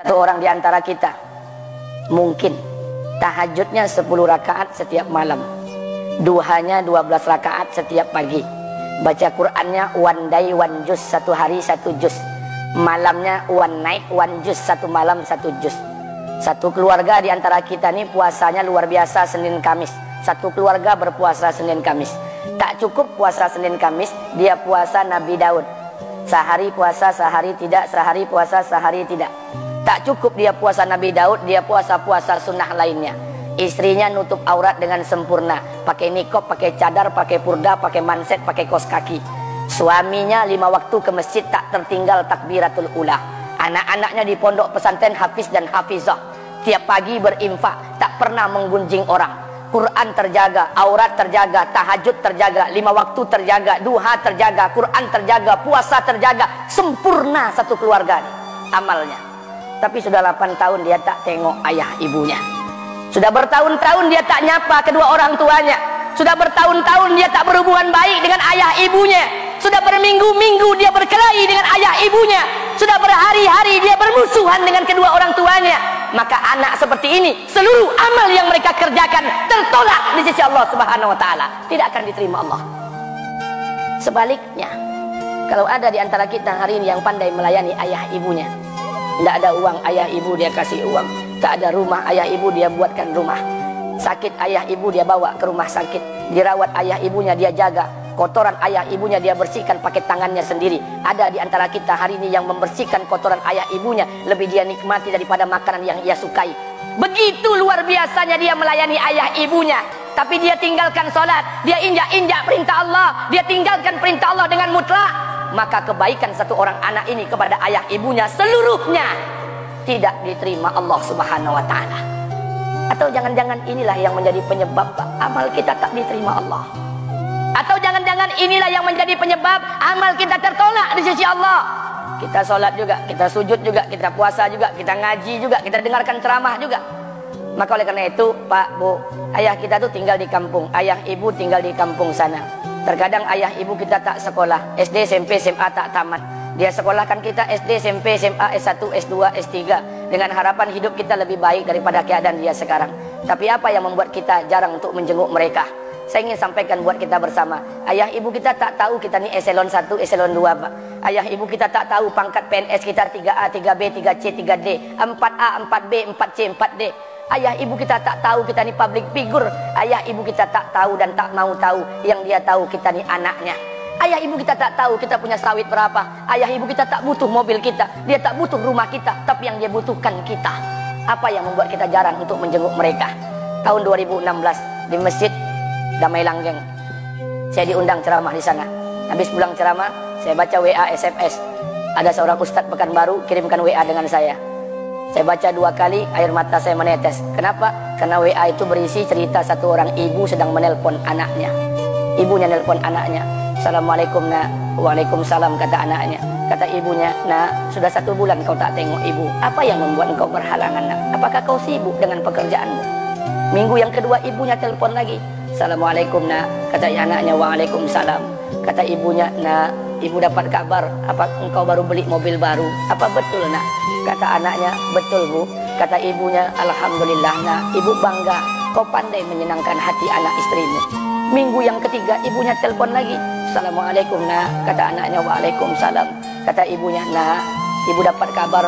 Satu orang di antara kita mungkin tahajudnya 10 rakaat setiap malam, duhanya 12 rakaat setiap pagi, baca Qur'annya one day one juz, satu hari satu juz, malamnya one night one juz, satu malam satu juz. Satu keluarga di antara kita ini puasanya luar biasa Senin Kamis. Satu keluarga berpuasa Senin Kamis. Tak cukup puasa Senin Kamis, dia puasa Nabi Daud. Sehari puasa, sehari tidak, sehari puasa, sehari tidak. Tak cukup dia puasa Nabi Daud, dia puasa-puasa sunnah lainnya. Istrinya nutup aurat dengan sempurna, pakai nikob, pakai cadar, pakai purda, pakai manset, pakai kos kaki. Suaminya 5 waktu ke masjid tak tertinggal takbiratul ula. Anak-anaknya di pondok pesantren hafiz dan hafizah. Tiap pagi berinfak, tak pernah menggunjing orang. Quran terjaga, aurat terjaga, tahajud terjaga, 5 waktu terjaga, duha terjaga, Quran terjaga, puasa terjaga. Sempurna satu keluarga nih, amalnya. Tapi sudah 8 tahun dia tak tengok ayah ibunya. Sudah bertahun-tahun dia tak nyapa kedua orang tuanya. Sudah bertahun-tahun dia tak berhubungan baik dengan ayah ibunya. Sudah berminggu-minggu dia berkelahi dengan ayah ibunya. Sudah berhari-hari dia bermusuhan dengan kedua orang tuanya. Maka anak seperti ini, seluruh amal yang mereka kerjakan tertolak di sisi Allah Subhanahu wa taala, tidak akan diterima Allah. Sebaliknya, kalau ada di antara kita hari ini yang pandai melayani ayah ibunya, tidak ada uang ayah ibu dia kasih uang, tak ada rumah ayah ibu dia buatkan rumah, sakit ayah ibu dia bawa ke rumah sakit, dirawat ayah ibunya dia jaga, kotoran ayah ibunya dia bersihkan pakai tangannya sendiri. Ada di antara kita hari ini yang membersihkan kotoran ayah ibunya lebih dia nikmati daripada makanan yang ia sukai. Begitu luar biasanya dia melayani ayah ibunya. Tapi dia tinggalkan sholat, dia injak-injak perintah Allah, dia tinggalkan perintah Allah dengan mutlak. Maka kebaikan satu orang anak ini kepada ayah ibunya seluruhnya tidak diterima Allah Subhanahu wa taala. Atau jangan-jangan inilah yang menjadi penyebab amal kita tak diterima Allah. Atau jangan-jangan inilah yang menjadi penyebab amal kita tertolak di sisi Allah. Kita sholat juga, kita sujud juga, kita puasa juga, kita ngaji juga, kita dengarkan ceramah juga. Maka oleh karena itu, Pak, Bu, ayah kita tuh tinggal di kampung, ayah ibu tinggal di kampung sana. Terkadang ayah ibu kita tak sekolah, SD, SMP, SMA tak tamat. Dia sekolahkan kita SD, SMP, SMA, S1, S2, S3 dengan harapan hidup kita lebih baik daripada keadaan dia sekarang. Tapi apa yang membuat kita jarang untuk menjenguk mereka? Saya ingin sampaikan buat kita bersama. Ayah ibu kita tak tahu kita ni eselon 1, eselon 2, Pak. Ayah ibu kita tak tahu pangkat PNS kita 3A, 3B, 3C, 3D, 4A, 4B, 4C, 4D. Ayah ibu kita tak tahu kita ni public figure. Ayah ibu kita tak tahu dan tak mau tahu. Yang dia tahu kita ni anaknya. Ayah ibu kita tak tahu kita punya sawit berapa. Ayah ibu kita tak butuh mobil kita. Dia tak butuh rumah kita. Tapi yang dia butuhkan kita. Apa yang membuat kita jarang untuk menjenguk mereka? Tahun 2016 di Masjid Damai Langgeng, saya diundang ceramah di sana. Habis pulang ceramah, saya baca WA SMS. Ada seorang ustadz Pekanbaru kirimkan WA dengan saya. Saya baca 2 kali, air mata saya menetes. Kenapa? Karena WA itu berisi cerita satu orang ibu sedang menelpon anaknya. Ibunya nelpon anaknya. Assalamualaikum nak. Waalaikumsalam kata anaknya. Kata ibunya, nak, sudah 1 bulan kau tak tengok ibu. Apa yang membuat engkau berhalangan nak? Apakah kau sibuk dengan pekerjaanmu? Minggu yang kedua ibunya telepon lagi. Assalamualaikum nak. Kata anaknya, waalaikumsalam. Kata ibunya, nak, ibu dapat kabar apa engkau baru beli mobil baru. Apa betul nak? Kata anaknya, betul bu. Kata ibunya, alhamdulillah nak, ibu bangga kau pandai menyenangkan hati anak istrimu. Minggu yang ketiga ibunya telepon lagi. Assalamualaikum nak. Kata anaknya, waalaikumsalam. Kata ibunya, nak, ibu dapat kabar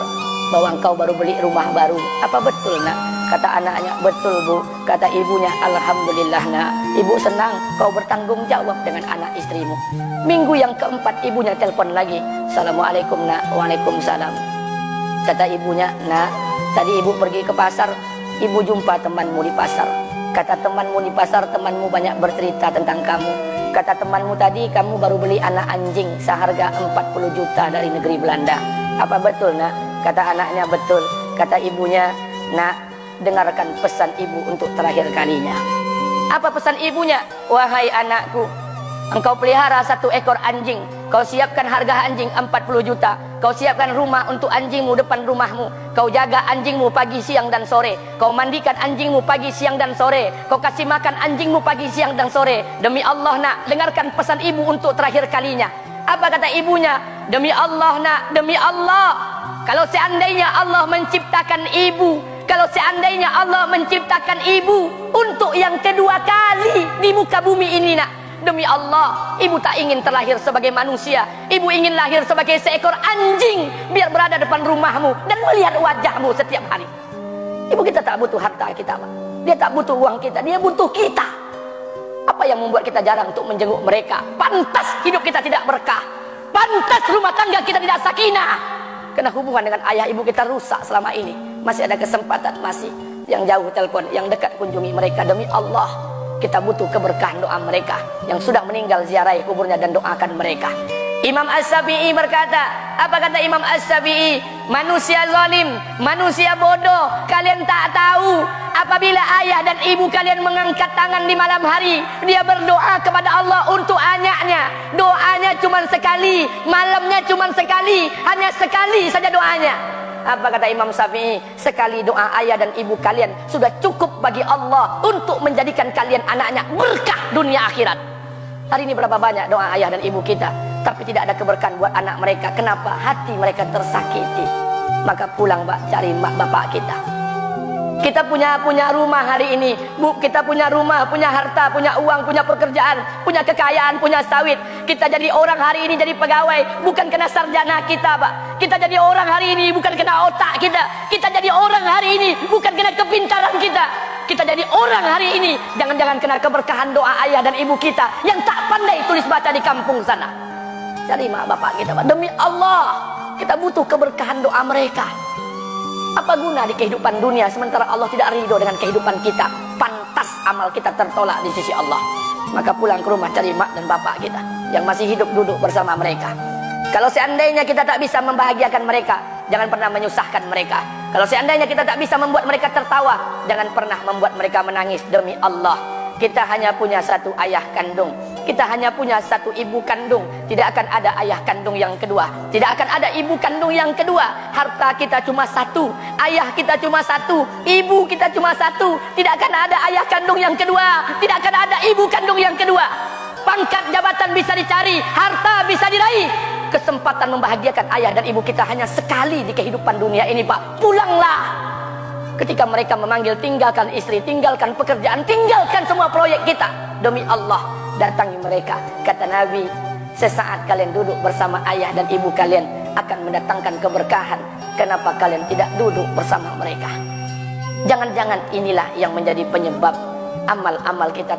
bahwa engkau baru beli rumah baru. Apa betul nak? Kata anaknya, betul bu. Kata ibunya, alhamdulillah nak, ibu senang kau bertanggung jawab dengan anak istrimu. Minggu yang keempat ibunya telepon lagi. Assalamualaikum nak. Waalaikumsalam. Kata ibunya, nak, tadi ibu pergi ke pasar, ibu jumpa temanmu di pasar. Kata temanmu di pasar, temanmu banyak bercerita tentang kamu. Kata temanmu tadi, kamu baru beli anak anjing seharga 40 juta dari negeri Belanda. Apa betul nak? Kata anaknya, betul. Kata ibunya, nak, dengarkan pesan ibu untuk terakhir kalinya. Apa pesan ibunya? Wahai anakku, engkau pelihara 1 ekor anjing. Kau siapkan harga anjing 40 juta. Kau siapkan rumah untuk anjingmu depan rumahmu. Kau jaga anjingmu pagi, siang, dan sore. Kau mandikan anjingmu pagi, siang, dan sore. Kau kasih makan anjingmu pagi, siang, dan sore. Demi Allah nak, dengarkan pesan ibu untuk terakhir kalinya. Apa kata ibunya? Demi Allah nak, demi Allah, Kalau seandainya Allah menciptakan ibu, kalau seandainya Allah menciptakan ibu untuk yang kedua kali di muka bumi ini, nak, demi Allah, ibu tak ingin terlahir sebagai manusia. Ibu ingin lahir sebagai seekor anjing, biar berada depan rumahmu dan melihat wajahmu setiap hari. Ibu kita tak butuh harta kita, Pak. Dia tak butuh uang kita, dia butuh kita. Apa yang membuat kita jarang untuk menjenguk mereka? Pantas hidup kita tidak berkah, pantas rumah tangga kita tidak sakinah, karena hubungan dengan ayah ibu kita rusak selama ini. Masih ada kesempatan, masih yang jauh telepon, yang dekat kunjungi mereka. Demi Allah, kita butuh keberkahan doa mereka. Yang sudah meninggal, ziarahi kuburnya dan doakan mereka. Imam As-Syafi'i berkata, apa kata Imam As-Syafi'i? Manusia zalim, manusia bodoh, kalian tak tahu apabila ayah dan ibu kalian mengangkat tangan di malam hari, dia berdoa kepada Allah untuk anaknya. Doanya cuma sekali, malamnya cuma sekali, hanya sekali saja doanya. Apa kata Imam Syafi'i? Sekali doa ayah dan ibu kalian sudah cukup bagi Allah untuk menjadikan kalian anaknya berkah dunia akhirat. Hari ini berapa banyak doa ayah dan ibu kita, tapi tidak ada keberkahan buat anak mereka. Kenapa? Hati mereka tersakiti. Maka pulang, Pak, cari mak bapak kita. Kita punya rumah hari ini, Bu, kita punya rumah, punya harta, punya uang, punya pekerjaan, punya kekayaan, punya sawit. Kita jadi orang hari ini, jadi pegawai bukan kena sarjana kita, Pak. Kita jadi orang hari ini bukan kena otak kita. Kita jadi orang hari ini bukan kena kepintaran kita. Kita jadi orang hari ini jangan-jangan kena keberkahan doa ayah dan ibu kita yang tak pandai tulis baca di kampung sana. Cari mak bapak kita, Pak. Demi Allah, kita butuh keberkahan doa mereka. Apa guna di kehidupan dunia sementara Allah tidak ridho dengan kehidupan kita? Pantas amal kita tertolak di sisi Allah. Maka pulang ke rumah, cari mak dan bapak kita yang masih hidup, duduk bersama mereka. Kalau seandainya kita tak bisa membahagiakan mereka, jangan pernah menyusahkan mereka. Kalau seandainya kita tak bisa membuat mereka tertawa, jangan pernah membuat mereka menangis. Demi Allah, kita hanya punya satu ayah kandung, kita hanya punya satu ibu kandung. Tidak akan ada ayah kandung yang kedua, tidak akan ada ibu kandung yang kedua. Harta kita cuma satu, ayah kita cuma satu, ibu kita cuma satu. Tidak akan ada ayah kandung yang kedua, tidak akan ada ibu kandung yang kedua. Pangkat jabatan bisa dicari, harta bisa diraih, kesempatan membahagiakan ayah dan ibu kita hanya sekali di kehidupan dunia ini, Pak. Pulanglah. Ketika mereka memanggil, tinggalkan istri, tinggalkan pekerjaan, tinggalkan semua proyek kita. Demi Allah, datangi mereka. Kata Nabi, sesaat kalian duduk bersama ayah dan ibu kalian akan mendatangkan keberkahan. Kenapa kalian tidak duduk bersama mereka? Jangan-jangan inilah yang menjadi penyebab amal-amal kita